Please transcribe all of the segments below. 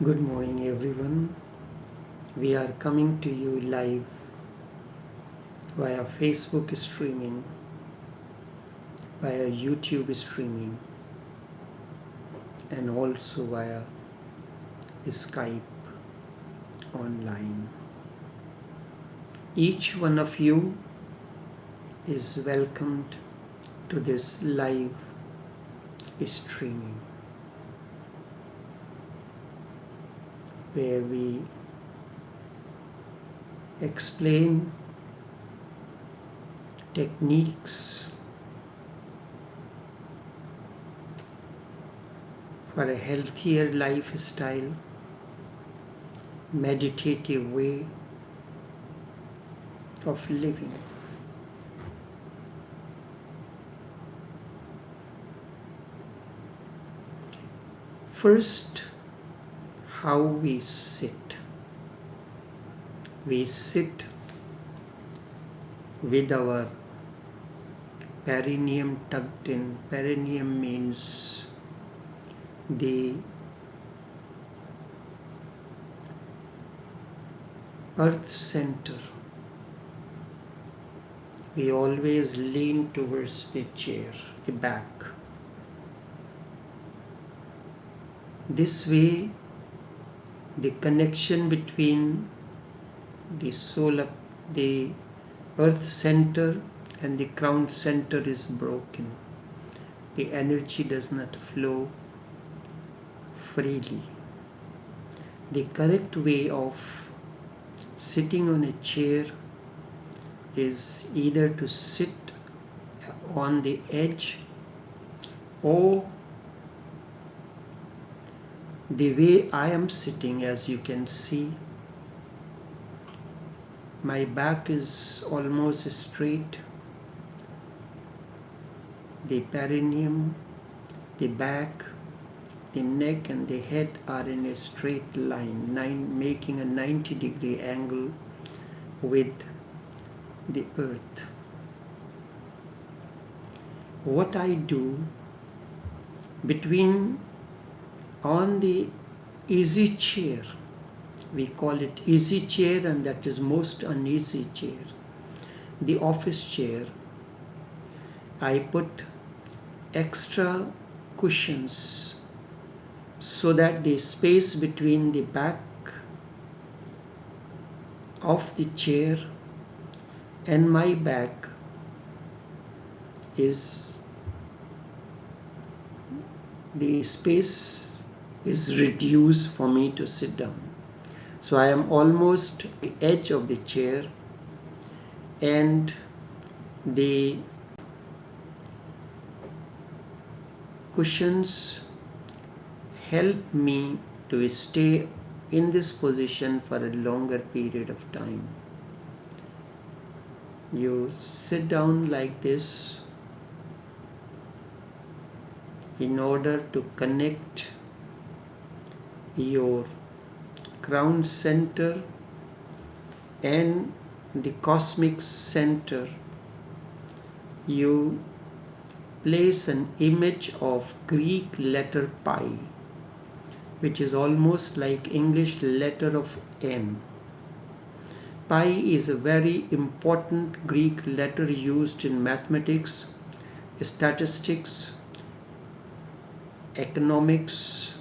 Good morning, everyone. We are coming to you live via Facebook streaming, via YouTube streaming, and also via Skype online. Each one of you is welcomed to this live streaming where we explain techniques for a healthier lifestyle, meditative way of living. First, how we sit. We sit with our perineum tucked in. Perineum means the earth center. We always lean towards the chair, the back. This way, the connection between the solar, the earth center and the crown center is broken. The energy does not flow freely. The correct way of sitting on a chair is either to sit on the edge or the way I am sitting. As you can see, my back is almost straight. The perineum, the back, the neck and the head are in a straight line, making a 90-degree angle with the earth. What I do between on the easy chair, we call it easy chair, and that is most uneasy chair, the office chair, I put extra cushions so that the space between the back of the chair and my back is, the space is reduced for me to sit down. So I am almost at the edge of the chair, and the cushions help me to stay in this position for a longer period of time. You sit down like this in order to connect your crown center and the cosmic center. You place an image of Greek letter pi, which is almost like English letter of N. Pi is a very important Greek letter used in mathematics, statistics, economics,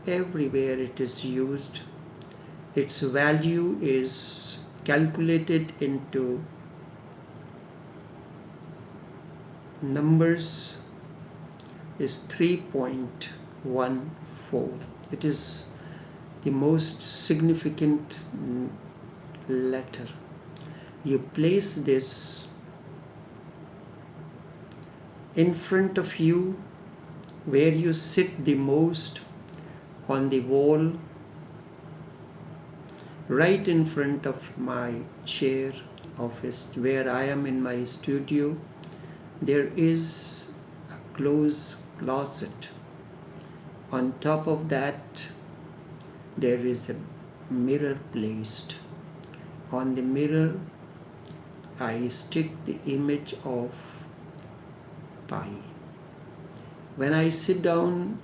everywhere it is used. Its value is calculated into numbers is 3.14. It is the most significant letter. You place this in front of you where you sit the most, on the wall right in front of my chair office where I am in my studio. There is a closed closet. On top of that, there is a mirror placed. On the mirror, I stick the image of pi. When I sit down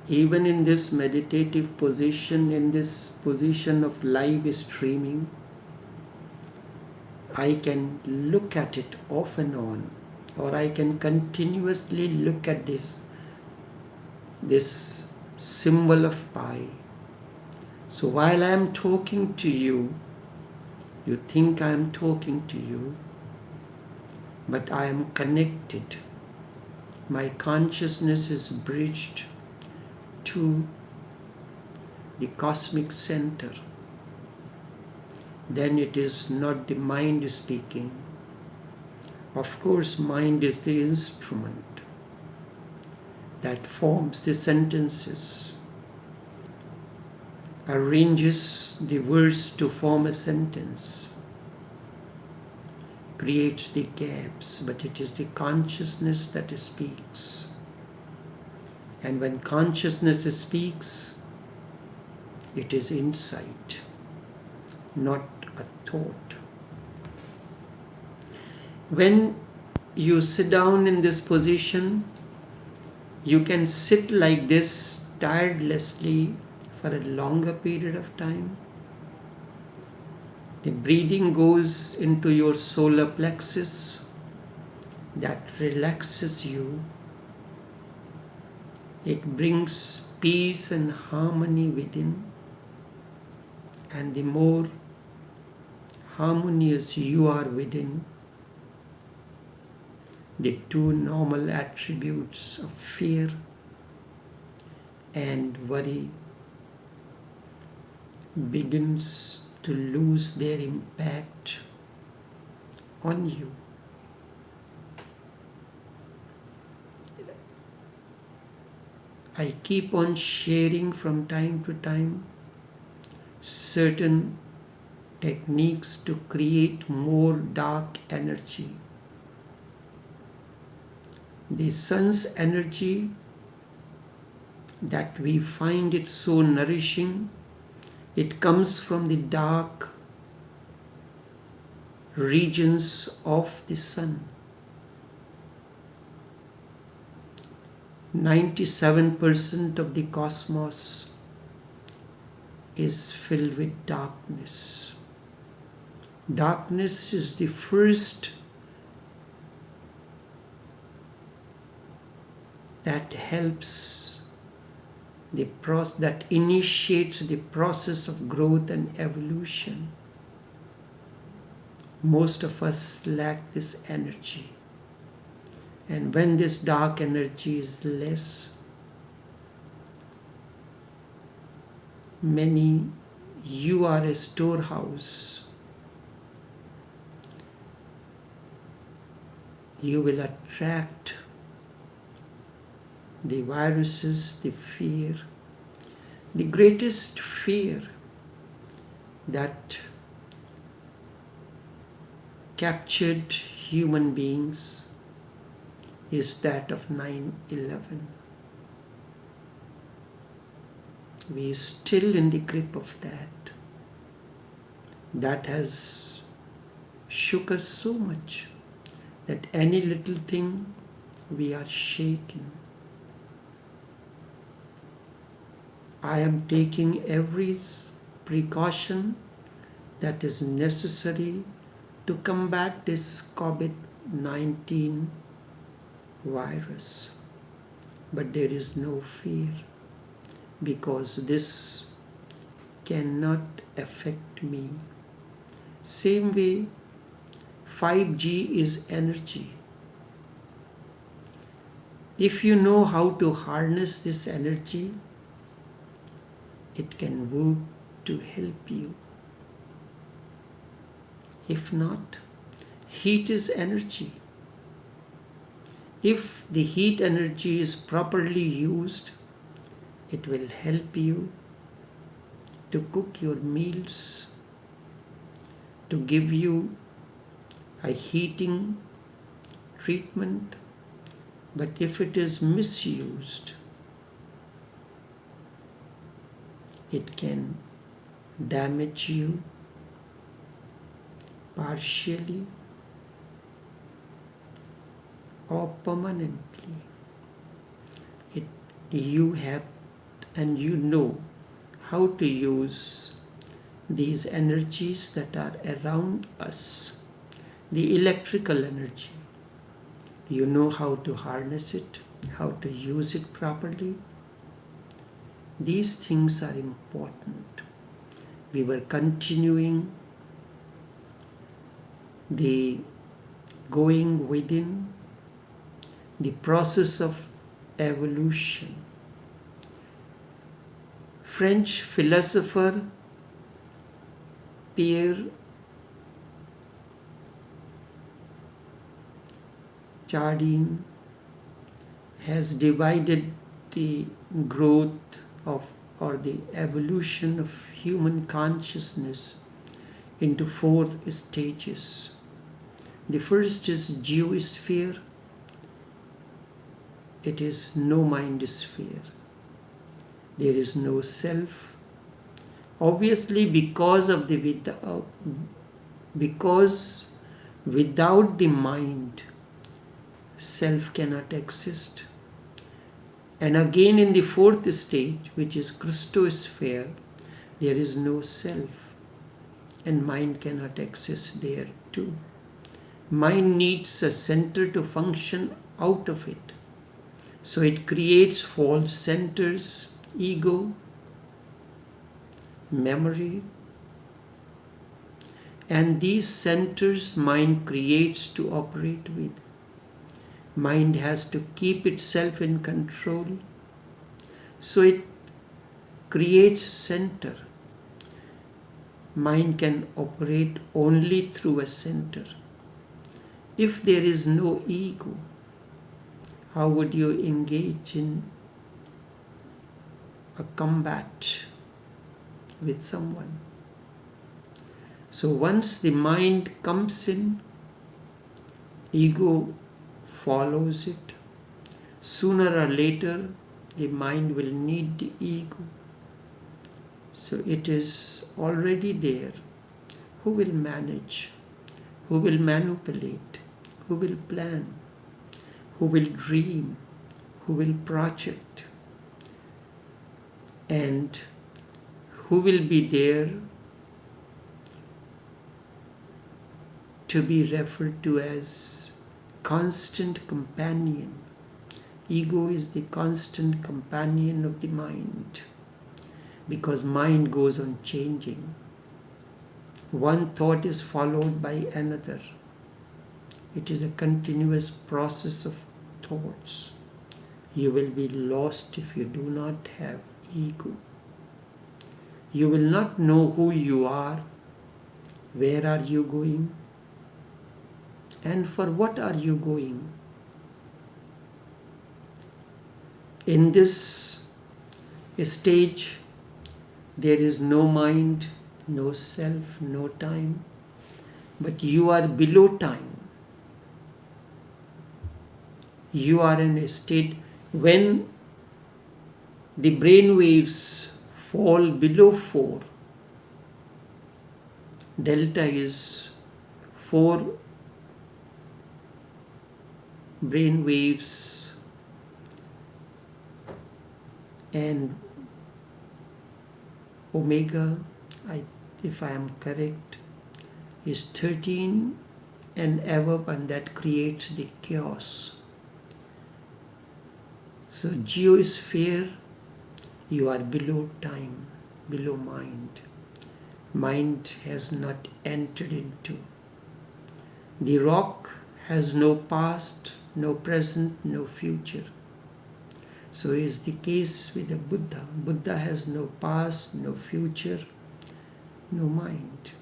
Even in this meditative position, in this position of live streaming, I can look at it off and on, or I can continuously look at this symbol of pi. So while I am talking to you, you think I am talking to you, but I am connected. My consciousness is bridged to the cosmic center. Then it is not the mind speaking. Of course, mind is the instrument that forms the sentences, arranges the words to form a sentence, creates the gaps, but it is the consciousness that speaks. And when consciousness speaks, it is insight, not a thought. When you sit down in this position, you can sit like this tirelessly for a longer period of time. The breathing goes into your solar plexus, that relaxes you. It brings peace and harmony within. And the more harmonious you are within, the two normal attributes of fear and worry begins to lose their impact on you. I keep on sharing from time to time certain techniques to create more dark energy. The sun's energy, that we find it so nourishing, it comes from the dark regions of the sun. 97% of the cosmos is filled with darkness. Darkness is the first that helps that initiates the process of growth and evolution. Most of us lack this energy. And when this dark energy is less, you are a storehouse. You will attract the viruses, the fear. The greatest fear that captured human beings is that of 9/11. We are still in the grip of that. That has shook us so much that any little thing we are shaken. I am taking every precaution that is necessary to combat this COVID-19 virus. But there is no fear, because this cannot affect me. Same way, 5G is energy. If you know how to harness this energy, it can work to help you. If not, heat is energy. If the heat energy is properly used, it will help you to cook your meals, to give you a heating treatment. But if it is misused, it can damage you partially or permanently. You have and you know how to use these energies that are around us, the electrical energy. You know how to harness it, how to use it properly. These things are important. We were continuing the going within, the process of evolution. French philosopher Pierre Chardin has divided the growth of or the evolution of human consciousness into 4 stages. The first is geosphere. It is no mind sphere. There is no self. Obviously, because without the mind, self cannot exist. And again, in the 4th stage, which is Christosphere, there is no self, and mind cannot exist there too. Mind needs a center to function out of it. So it creates false centers, ego, memory, and these centers mind creates to operate with. Mind has to keep itself in control, so it creates center. Mind can operate only through a center. If there is no ego, how would you engage in a combat with someone? So once the mind comes in, ego follows it. Sooner or later, the mind will need the ego. So it is already there. Who will manage? Who will manipulate? Who will plan? Who will dream? Who will project? And who will be there to be referred to as constant companion? Ego is the constant companion of the mind, because mind goes on changing. One thought is followed by another. It is a continuous process of thoughts. You will be lost if you do not have ego. You will not know who you are, where are you going, and for what are you going. In this stage, there is no mind, no self, no time, but you are below time. You are in a state when the brain waves fall below 4. Delta is 4 brain waves, and omega, if I am correct, is 13 and above, and that creates the chaos. So geosphere, you are below time, below mind. Mind has not entered into. The rock has no past, no present, no future. So is the case with the Buddha. Buddha has no past, no future, no mind.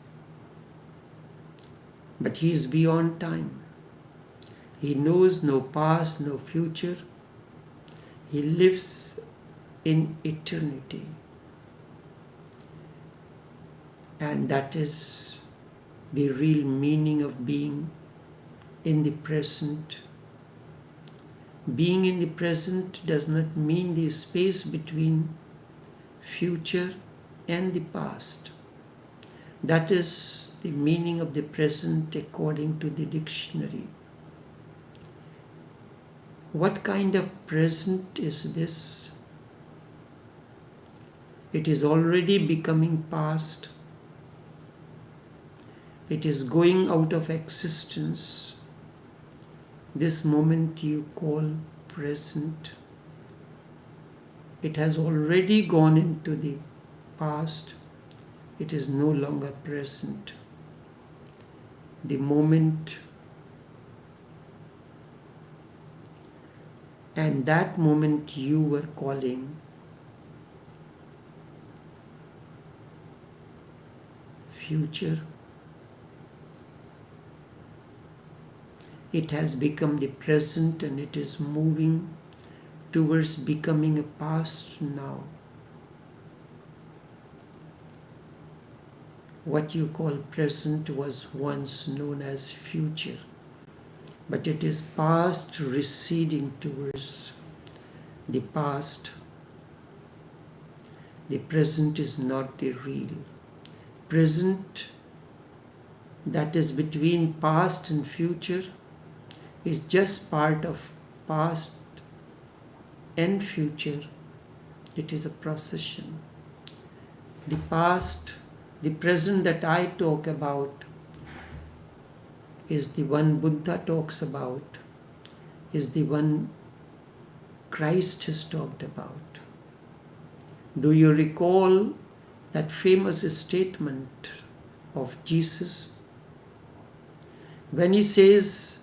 But he is beyond time. He knows no past, no future. He lives in eternity. And that is the real meaning of being in the present. Being in the present does not mean the space between future and the past. That is the meaning of the present according to the dictionary. What kind of present is this? It is already becoming past. It is going out of existence. This moment you call present, it has already gone into the past. It is no longer present. The moment, and that moment you were calling future, it has become the present and it is moving towards becoming a past now. What you call present was once known as future, but it is past receding towards the past. The present is not the real. Present, that is between past and future, is just part of past and future. It is a procession. The past, the present that I talk about is the one Buddha talks about, is the one Christ has talked about. Do you recall that famous statement of Jesus when he says,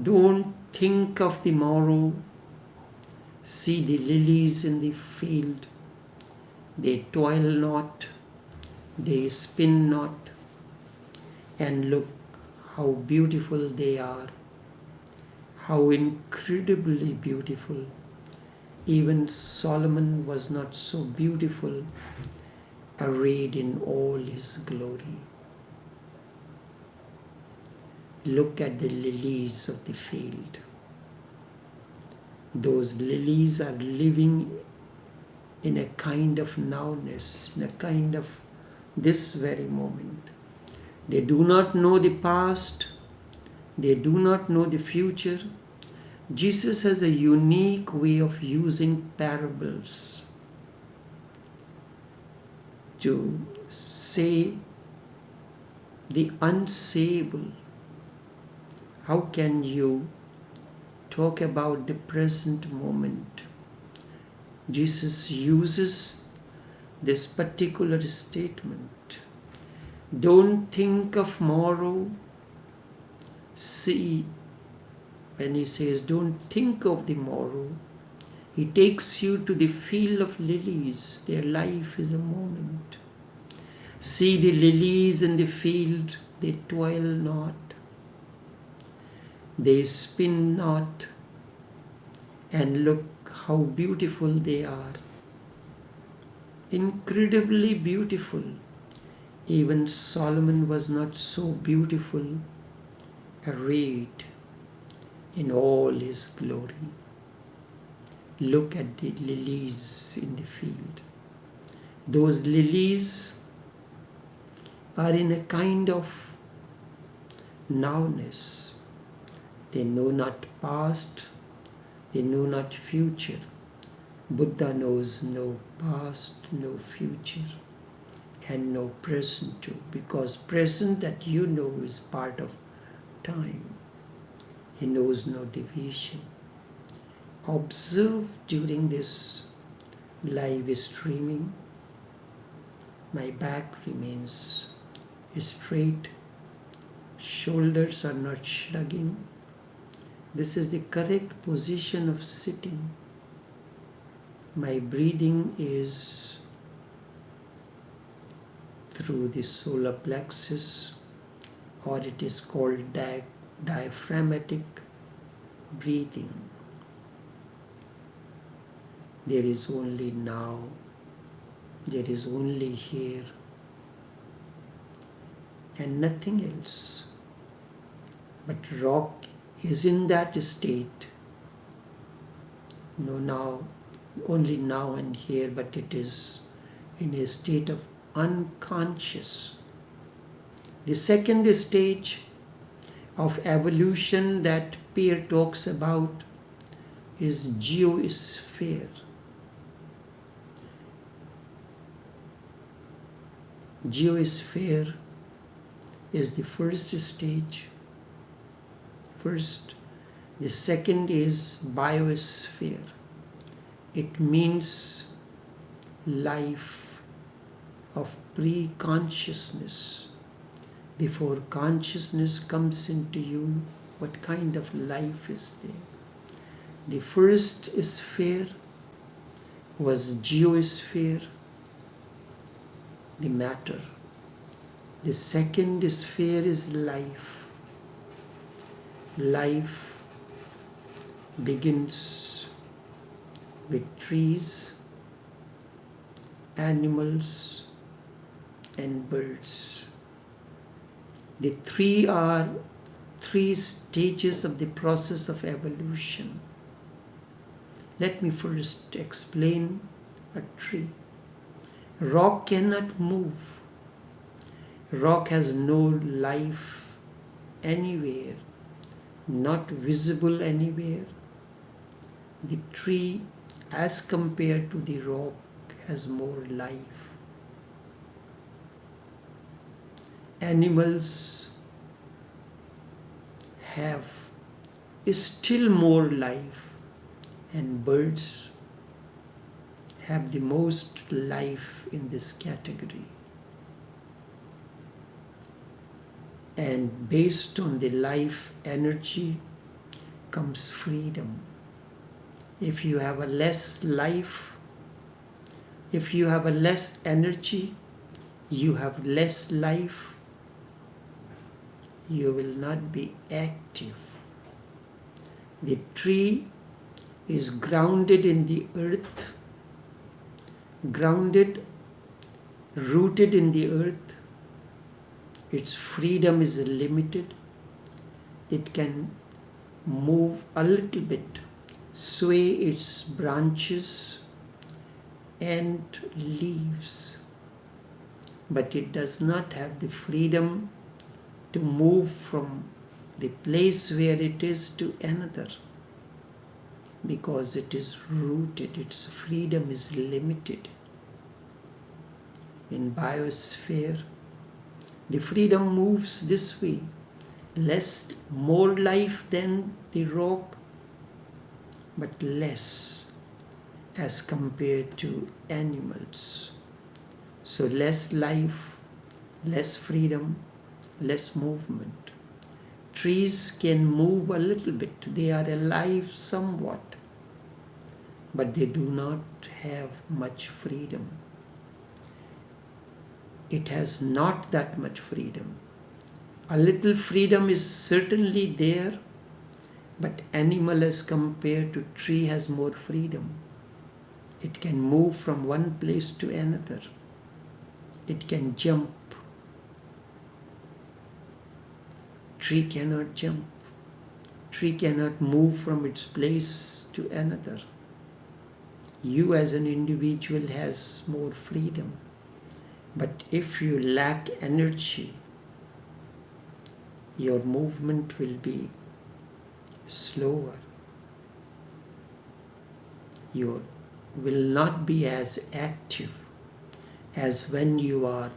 "Don't think of the morrow, see the lilies in the field, they toil not, they spin not, and look how beautiful they are, how incredibly beautiful. Even Solomon was not so beautiful, arrayed in all his glory." Look at the lilies of the field. Those lilies are living in a kind of nowness, in a kind of this very moment. They do not know the past. They do not know the future. Jesus has a unique way of using parables to say the unsayable. How can you talk about the present moment? Jesus uses this particular statement. Don't think of tomorrow. See, when he says don't think of the morrow, he takes you to the field of lilies. Their life is a moment. See the lilies in the field, they toil not, they spin not, and look how beautiful they are. Incredibly beautiful. Even Solomon was not so beautiful, arrayed in all his glory. Look at the lilies in the field. Those lilies are in a kind of nowness. They know not past, they know not future. Buddha knows no past, no future, and no present too, because present that you know is part of time. He knows no deviation. Observe during this live streaming, my back remains straight, shoulders are not shrugging. This is the correct position of sitting. My breathing is through the solar plexus, or it is called diaphragmatic breathing. There is only now, there is only here, and nothing else. But rock is in that state. No, now, only now and here, but it is in a state of unconscious. The second stage of evolution that Peer talks about is geosphere. Geosphere is the first stage. The second is biosphere. It means life of pre-consciousness. Before consciousness comes into you, what kind of life is there? The first sphere was geosphere, the matter. The second sphere is life. Life begins with trees, animals, and birds. The three are three stages of the process of evolution. Let me first explain a tree. Rock cannot move. Rock has no life anywhere, not visible anywhere. The tree, as compared to the rock, has more life. Animals have still more life, and birds have the most life in this category. And based on the life energy comes freedom. If you have a less life, if you have a less energy, you have less life, you will not be active. The tree is grounded in the earth, grounded, rooted in the earth. Its freedom is limited. It can move a little bit, sway its branches and leaves, but it does not have the freedom to move from the place where it is to another, because it is rooted. Its freedom is limited. In biosphere, the freedom moves this way. More life than the rock, but less as compared to animals. So less life, less freedom, less movement. Trees can move a little bit. They are alive somewhat, but they do not have much freedom. It has not that much freedom. A little freedom is certainly there, but animal as compared to tree has more freedom. It can move from one place to another. It can jump. Tree cannot jump. Tree cannot move from its place to another. You as an individual has more freedom. But if you lack energy, your movement will be slower. You will not be as active as when you are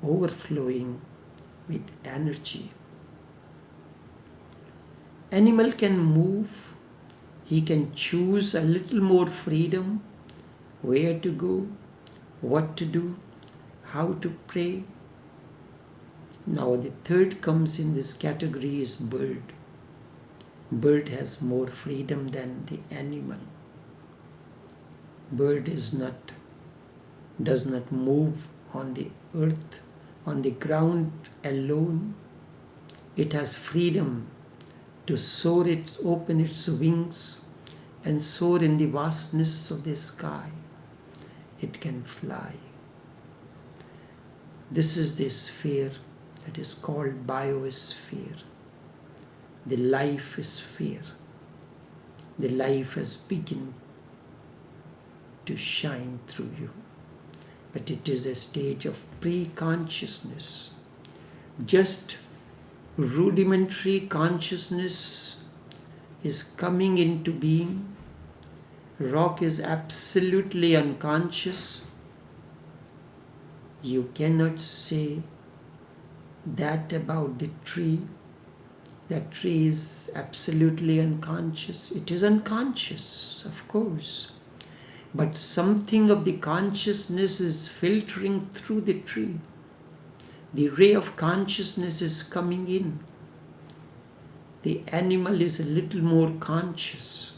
overflowing with energy. Animal can move. He can choose a little more freedom, where to go, what to do, how to pray. Now the third comes in this category is bird. Bird has more freedom than the animal. Bird does not move on the earth, on the ground alone. It has freedom to soar, open its wings and soar in the vastness of the sky. It can fly. This is the sphere that is called biosphere, the life sphere. The life has begun to shine through you, but it is a stage of pre-consciousness. Just rudimentary consciousness is coming into being. Rock is absolutely unconscious. You cannot say that about the tree. That tree is absolutely unconscious. It is unconscious, of course. But something of the consciousness is filtering through the tree. The ray of consciousness is coming in. The animal is a little more conscious.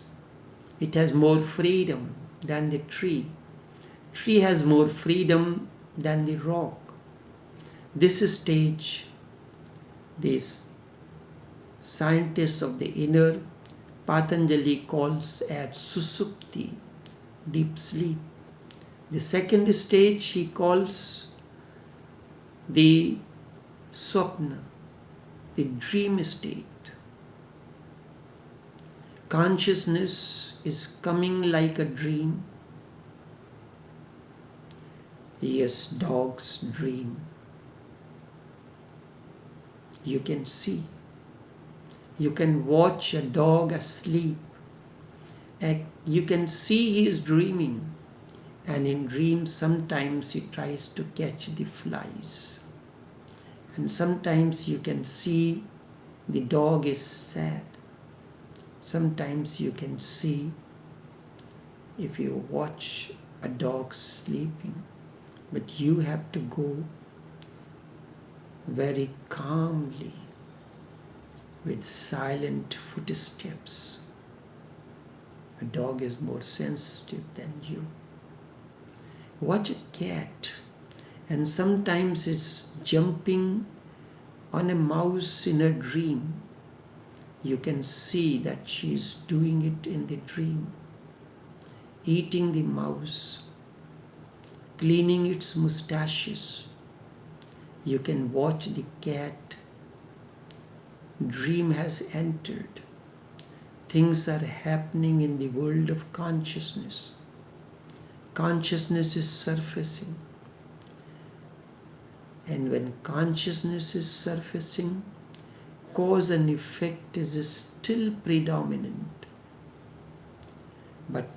It has more freedom than the tree. Tree has more freedom than the rock. This stage, these scientists of the inner, Patanjali calls as susupti, deep sleep. The second stage he calls the swapna, the dream state. Consciousness is coming like a dream. Yes, dogs dream. You can see. You can watch a dog asleep. You can see he is dreaming. And in dreams, sometimes he tries to catch the flies. And sometimes you can see the dog is sad. Sometimes you can see, if you watch a dog sleeping, but you have to go very calmly with silent footsteps. A dog is more sensitive than you. Watch a cat, and sometimes it's jumping on a mouse in a dream. You can see that she's doing it in the dream, eating the mouse, cleaning its mustaches. You can watch the cat. Dream has entered. Things are happening in the world of consciousness. Consciousness is surfacing. And when consciousness is surfacing, cause and effect is still predominant, but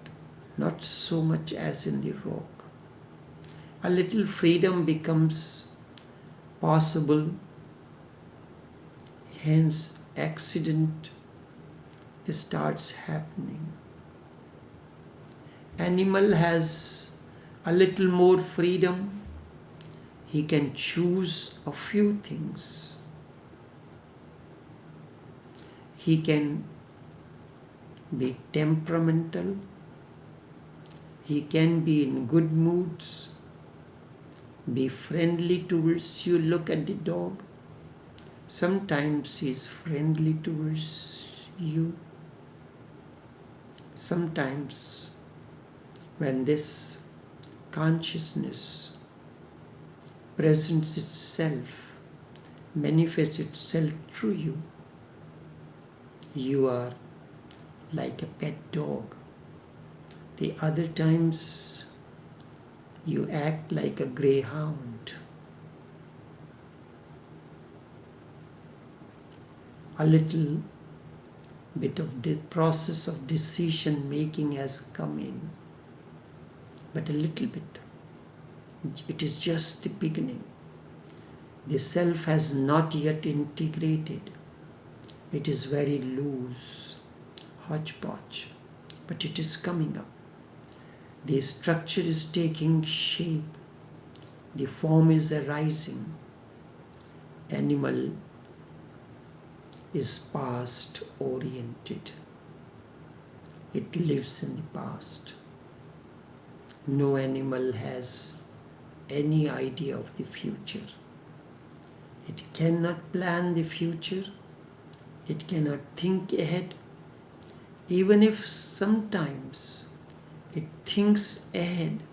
not so much as in the rock. A little freedom becomes possible, hence accident starts happening. Animal has a little more freedom. He can choose a few things. He can be temperamental. He can be in good moods. Be friendly towards you. Look at the dog. Sometimes he is friendly towards you. Sometimes when this consciousness presents itself, manifests itself through you, you are like a pet dog. The other times you act like a greyhound. A little bit of the process of decision making has come in, but a little bit. It is just the beginning. The self has not yet integrated. It is very loose, hodgepodge, but it is coming up. The structure is taking shape. The form is arising. Animal is past oriented. It lives in the past. No animal has any idea of the future. It cannot plan the future. It cannot think ahead. Even if sometimes it thinks ahead,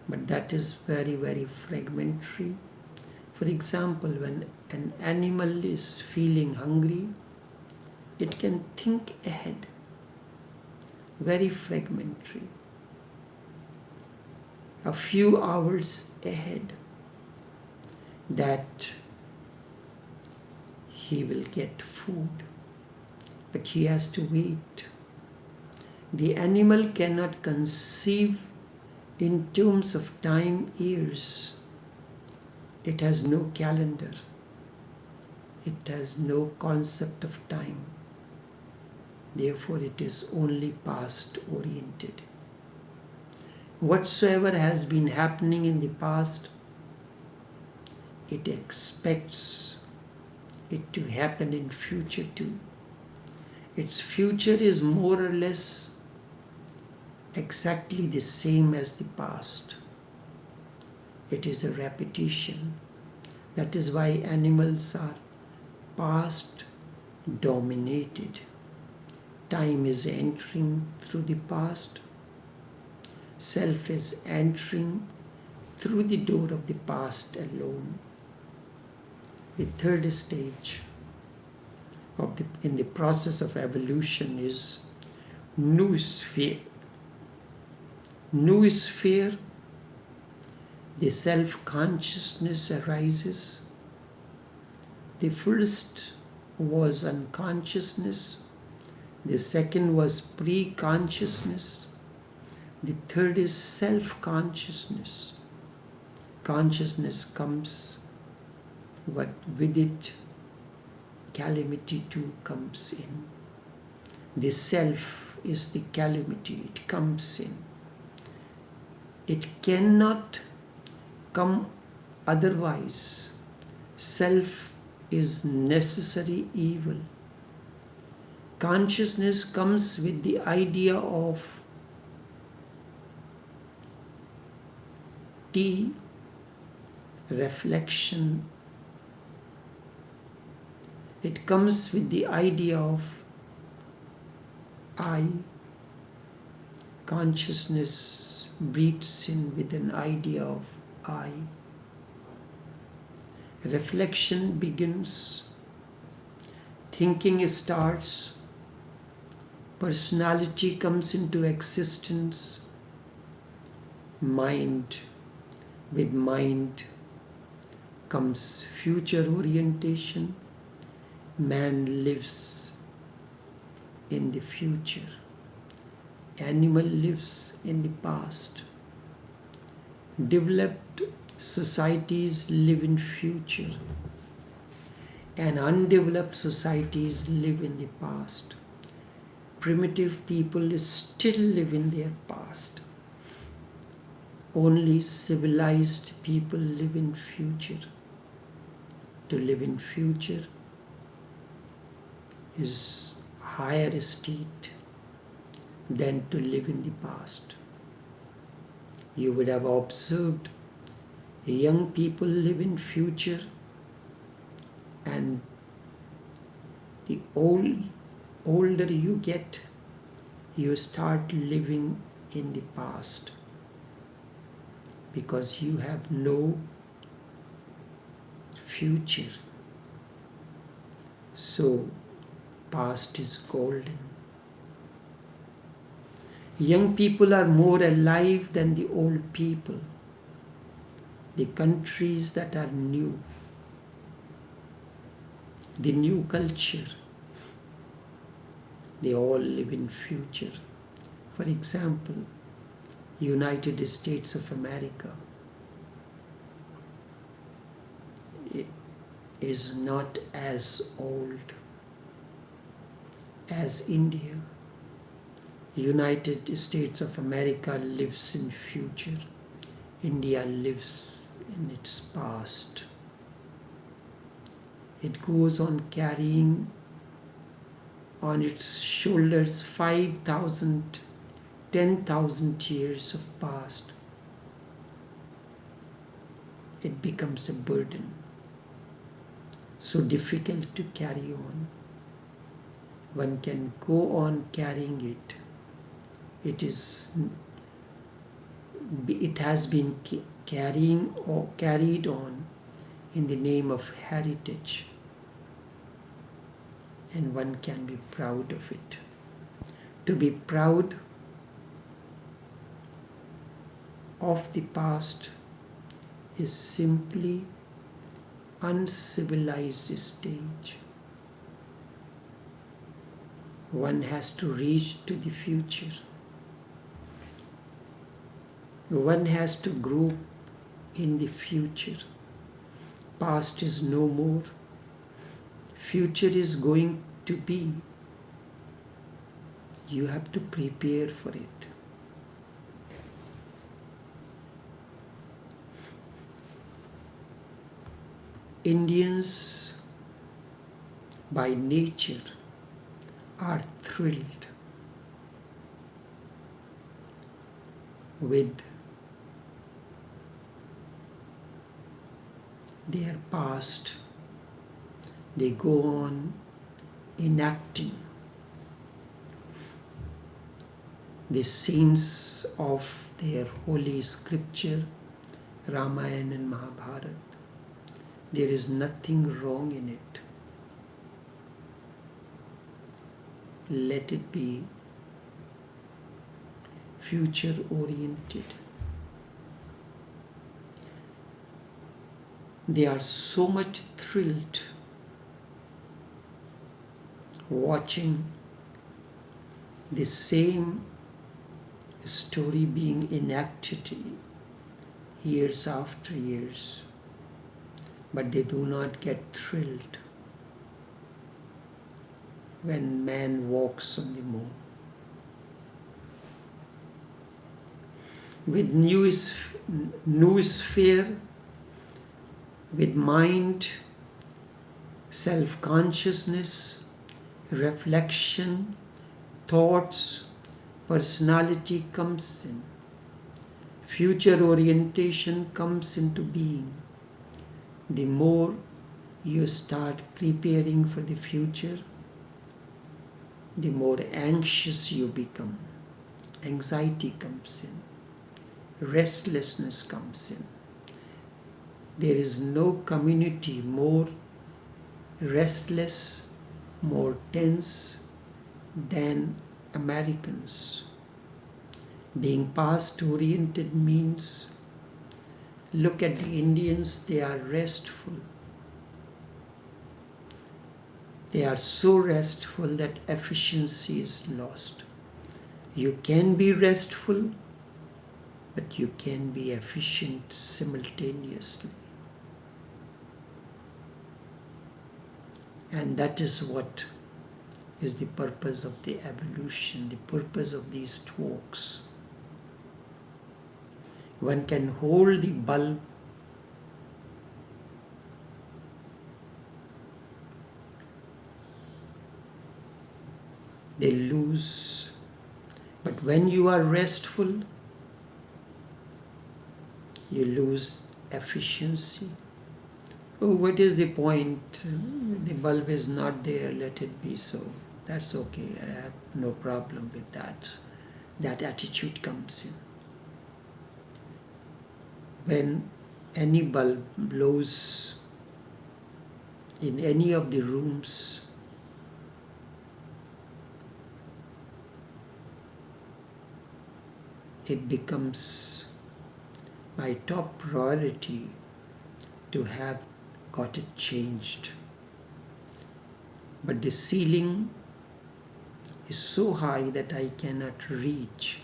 but that is very, very fragmentary. For example, when an animal is feeling hungry, it can think ahead. Very fragmentary. A few hours ahead, that he will get food, but he has to wait. The animal cannot conceive in terms of time, years. It has no calendar. It has no concept of time. Therefore, it is only past oriented. Whatsoever has been happening in the past, it expects it to happen in future too. Its future is more or less exactly the same as the past. It is a repetition. That is why animals are past dominated. Time is entering through the past. Self is entering through the door of the past alone. The third stage in the process of evolution is noosphere. Noosphere, the self-consciousness arises. The first was unconsciousness. The second was pre-consciousness. The third is self-consciousness. Consciousness comes, but with it, calamity too comes in. The self is the calamity, it comes in. It cannot come otherwise. Self is necessary evil. Consciousness comes with the idea of T, reflection. It comes with the idea of I. Consciousness breathes in with an idea of I. Reflection begins. Thinking starts. Personality comes into existence. Mind. With mind comes future orientation. Man lives in the future. Animal lives in the past. Developed societies live in future. And undeveloped societies live in the past. Primitive people still live in their past. Only civilized people live in future. To live in future is higher state than to live in the past. You would have observed young people live in future, and the older you get, you start living in the past because you have no future. So past is golden. Young people are more alive than the old people. The countries that are new, the new culture, they all live in future. For example, United States of America is not as old as India. United States of America lives in future. India lives in its past. It goes on carrying on its shoulders 5,000, 10,000 years of past. It becomes a burden, so difficult to carry on. One can go on carrying it. It has been carried on in the name of heritage, and one can be proud of it. To be proud of the past is simply uncivilized stage. One has to reach to the future. One has to grow in the future. Past is no more. Future is going to be. You have to prepare for it. Indians by nature are thrilled with their past. They go on enacting the scenes of their holy scripture, Ramayana and Mahabharata. There is nothing wrong in it. Let it be future oriented. They are so much thrilled watching the same story being enacted years after years, but they do not get thrilled when man walks on the moon. With new sphere, with mind, self-consciousness, reflection, thoughts, personality comes in. Future orientation comes into being. The more you start preparing for the future, the more anxious you become. Anxiety comes in. Restlessness comes in. There is no community more restless, more tense than Americans. Being past oriented means, look at the Indians, they are restful. They are so restful that efficiency is lost. You can be restful, but you can be efficient simultaneously. And that is what is the purpose of the evolution, the purpose of these talks. One can hold the bulb they lose. But when you are restful, you lose efficiency. Oh, what is the point? The bulb is not there, let it be so. That's okay, I have no problem with that. That attitude comes in. When any bulb blows in any of the rooms, it becomes my top priority to have got it changed. But the ceiling is so high that I cannot reach.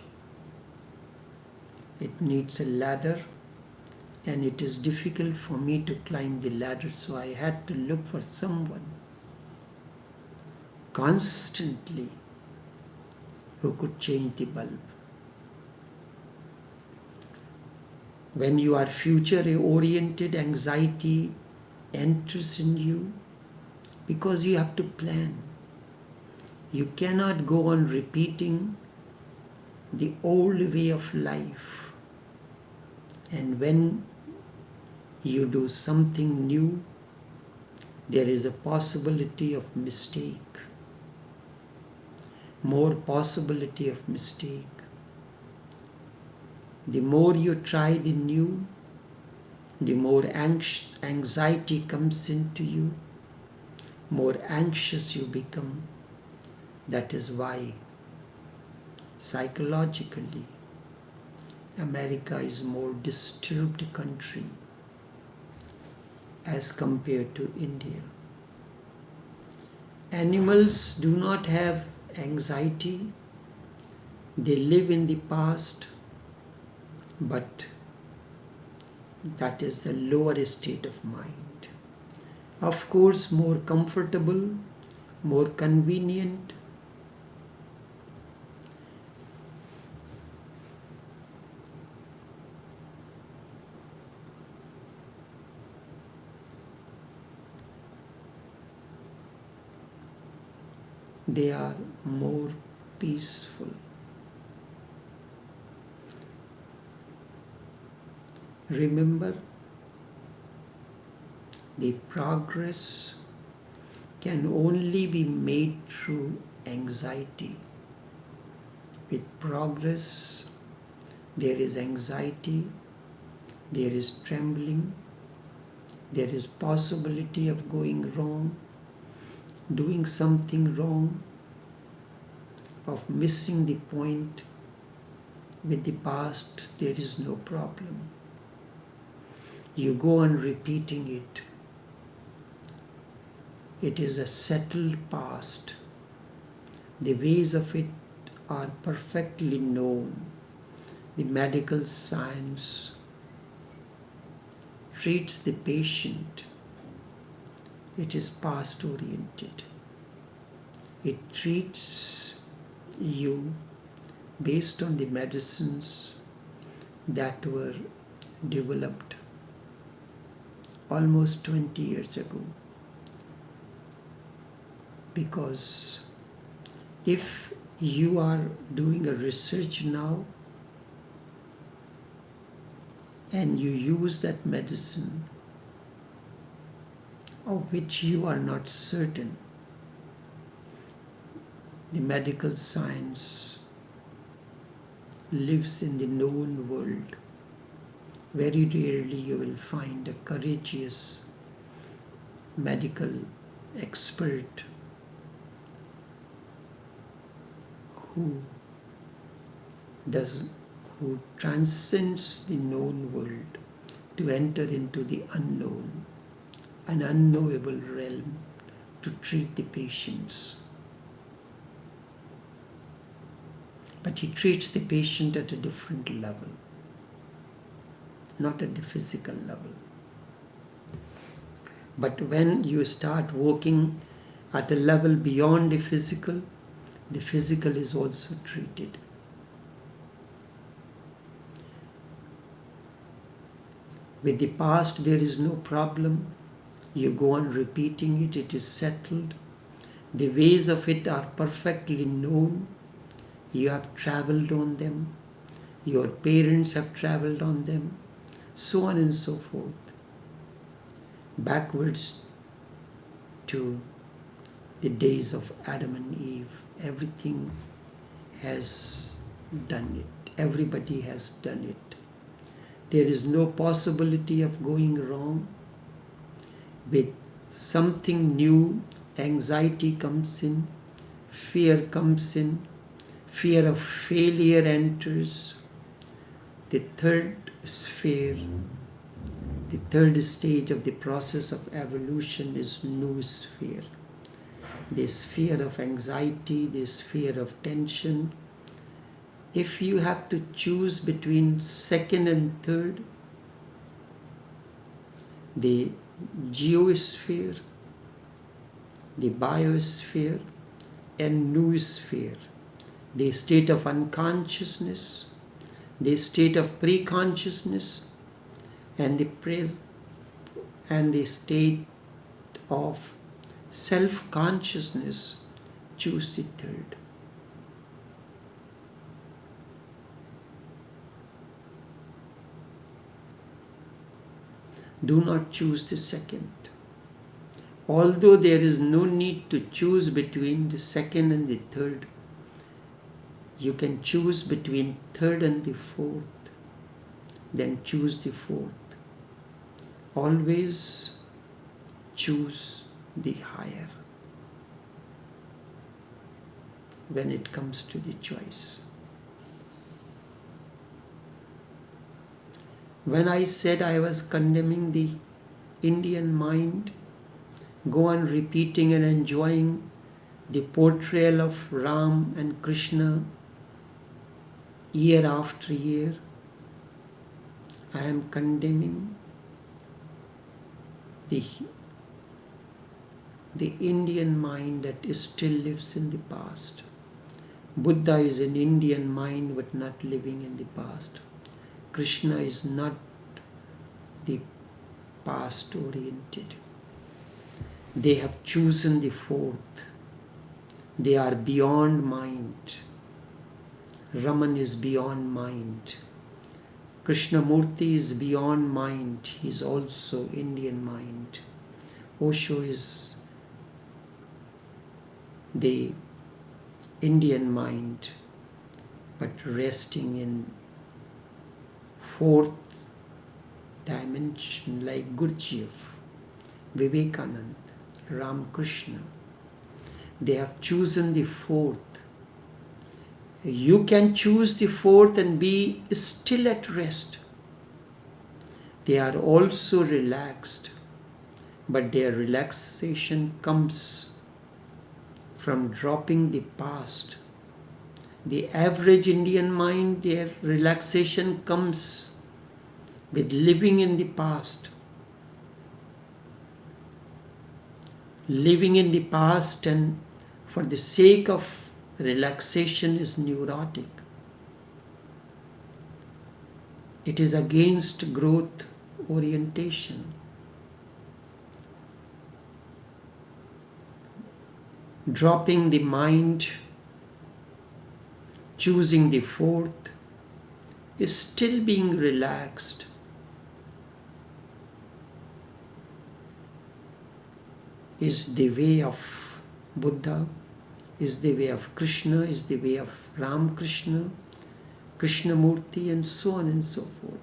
It needs a ladder, and it is difficult for me to climb the ladder, so I had to look for someone constantly who could change the bulb. When you are future oriented, anxiety enters in you because you have to plan. You cannot go on repeating the old way of life. And when you do something new, there is a possibility of mistake, more possibility of mistake. The more you try the new, the more anxiety comes into you, more anxious you become. That is why psychologically America is a more disturbed country as compared to India. Animals do not have anxiety. They live in the past, but that is the lower state of mind. Of course, more comfortable, more convenient. They are more peaceful. Remember, the progress can only be made through anxiety. With progress, there is anxiety, there is trembling, there is possibility of going wrong, doing something wrong, of missing the point. With the past, there is no problem. You go on repeating it. It is a settled past. The ways of it are perfectly known. The medical science treats the patient. It is past oriented. It treats you based on the medicines that were developed almost 20 years ago. Because if you are doing a research now and you use that medicine of which you are not certain, the medical science lives in the known world. Very rarely you will find a courageous medical expert who transcends the known world to enter into the unknown, an unknowable realm, to treat the patients. But he treats the patient at a different level, not at the physical level. But when you start working at a level beyond the physical is also treated. With the past, there is no problem. You go on repeating it, it is settled. The ways of it are perfectly known. You have traveled on them. Your parents have traveled on them. So on and so forth. Backwards to the days of Adam and Eve. Everything has done it. Everybody has done it. There is no possibility of going wrong. With something new, anxiety comes in, fear comes in, fear of failure enters. The third sphere, the third stage of the process of evolution is noosphere. The sphere of anxiety, the sphere of tension. If you have to choose between second and third, the geosphere, the biosphere, and noosphere, the state of unconsciousness, the state of pre-consciousness, and the state of self-consciousness, choose the third. Do not choose the second. Although there is no need to choose between the second and the third, you can choose between third and the fourth, then choose the fourth. Always choose the higher when it comes to the choice. When I said I was condemning the Indian mind, go on repeating and enjoying the portrayal of Ram and Krishna year after year, I am condemning the the Indian mind that still lives in the past. Buddha is an Indian mind but not living in the past. Krishna is not the past oriented. They have chosen the fourth. They are beyond mind. Raman is beyond mind. Krishnamurti is beyond mind. He is also Indian mind. Osho is the Indian mind, but resting in fourth dimension like Gurdjieff, Vivekanand, Ramakrishna. They have chosen the fourth. You can choose the fourth and be still at rest. They are also relaxed, but their relaxation comes from dropping the past. The average Indian mind, their relaxation comes with living in the past. Living in the past and for the sake of relaxation is neurotic. It is against growth orientation. Dropping the mind, choosing the fourth, is still being relaxed. Is the way of Buddha, is the way of Krishna, is the way of Ramakrishna, Krishnamurti, and so on and so forth.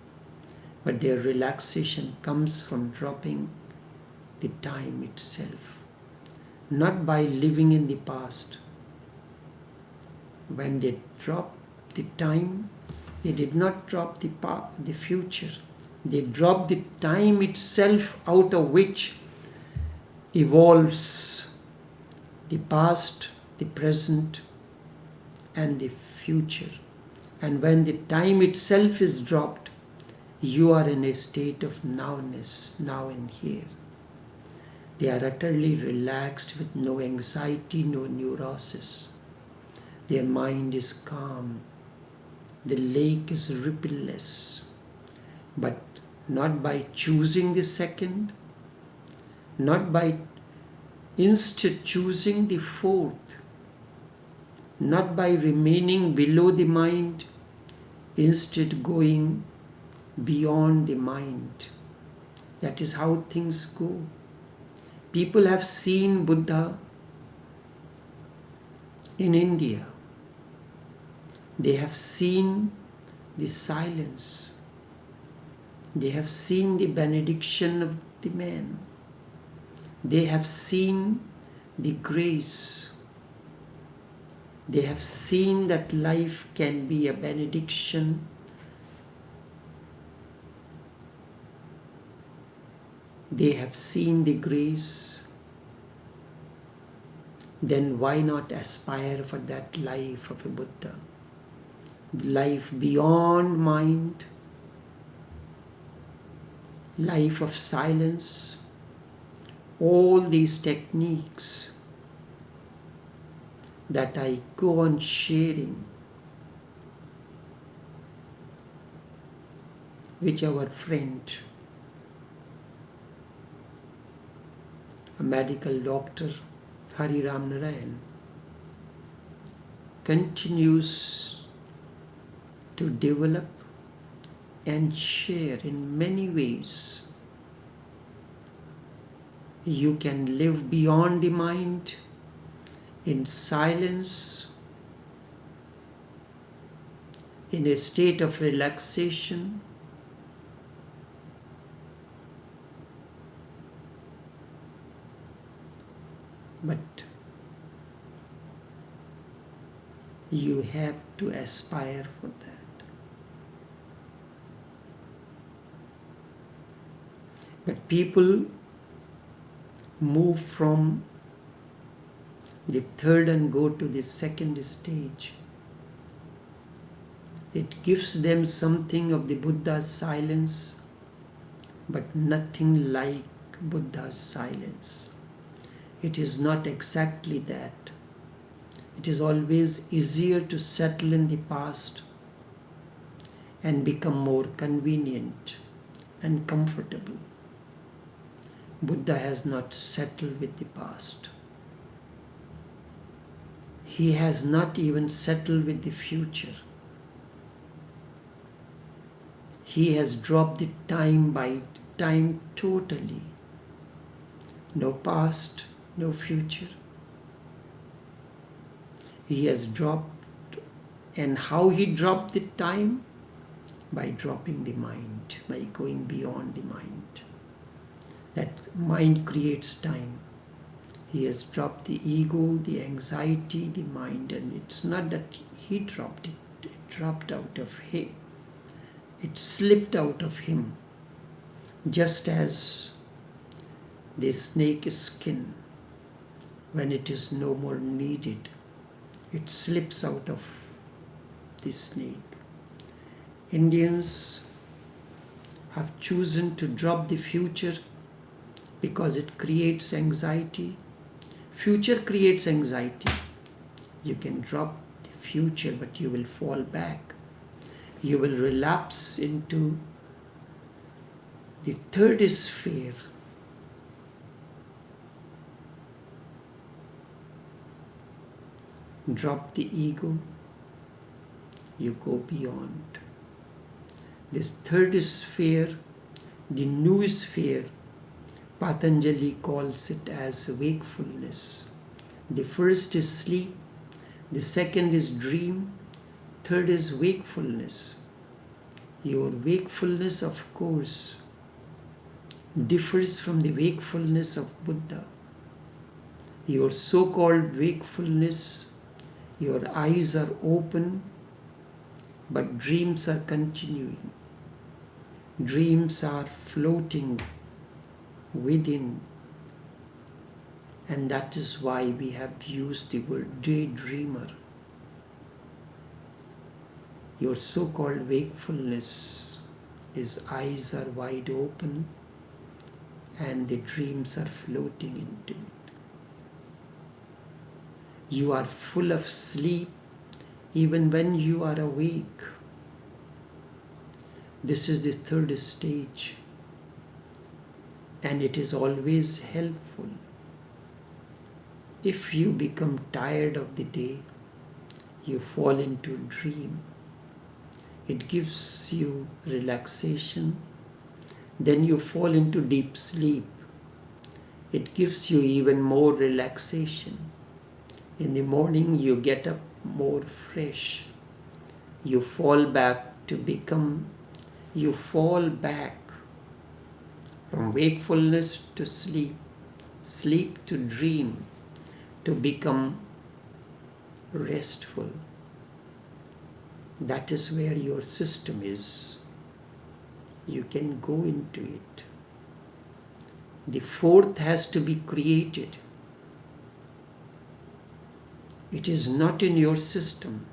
But their relaxation comes from dropping the time itself, not by living in the past. When they dropped the time, they did not drop the future. They dropped the time itself, out of which evolves the past, the present, and the future. And when the time itself is dropped, you are in a state of nowness, now and here. They are utterly relaxed with no anxiety, no neurosis. Their mind is calm. The lake is rippleless. But not by choosing the second, not by instead choosing the fourth, not by remaining below the mind, instead going beyond the mind. That is how things go. People have seen Buddha in India. They have seen the silence. They have seen the benediction of the man. They have seen the grace. They have seen that life can be a benediction. They have seen the grace. Then why not aspire for that life of a Buddha? Life beyond mind, life of silence. All these techniques that I go on sharing, which our friend, a medical doctor, Hari Ram Narayan, continues to develop and share in many ways. You can live beyond the mind in silence, in a state of relaxation. But you have to aspire for that. But people move from the third and go to the second stage. It gives them something of the Buddha's silence, but nothing like Buddha's silence. it is not exactly that. It is always easier to settle in the past and become more convenient and comfortable. Buddha has not settled with the past. He has not even settled with the future. He has dropped the time by time totally. No past, no future. He has dropped, and how he dropped the time? By dropping the mind, by going beyond the mind. That mind creates time. He has dropped the ego, the anxiety, the mind, and it's not that he dropped it, it dropped out of him. It slipped out of him, just as the snake's skin, when it is no more needed, it slips out of the snake. Indians have chosen to drop the future because it creates anxiety. Future creates anxiety. You can drop the future, but you will fall back. You will relapse into the third sphere. Drop the ego, you go beyond. This third sphere, the new sphere, Patanjali calls it as wakefulness. The first is sleep, the second is dream, third is wakefulness. Your wakefulness, of course, differs from the wakefulness of Buddha. Your so-called wakefulness, your eyes are open, but dreams are continuing. Dreams are floating within, and that is why we have used the word daydreamer. Your so-called wakefulness is eyes are wide open and the dreams are floating into it. You are full of sleep even when you are awake. This is the third stage, and it is always helpful. If you become tired of the day, you fall into a dream. It gives you relaxation. Then you fall into deep sleep. It gives you even more relaxation. In the morning you get up more fresh. You fall back from wakefulness to sleep, sleep to dream, to become restful. That is where your system is. You can go into it. The fourth has to be created. It is not in your system,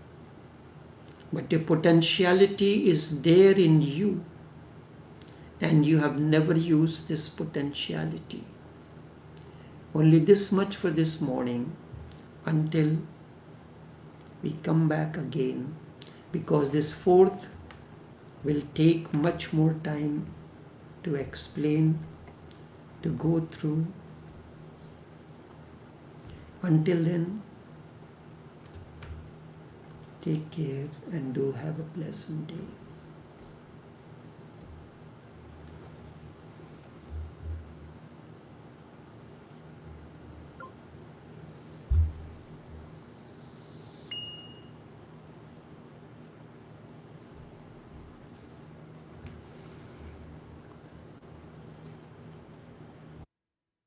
but the potentiality is there in you, and you have never used this potentiality. Only this much for this morning, until we come back again, because this fourth will take much more time to explain, to go through. Until then, take care and do have a pleasant day.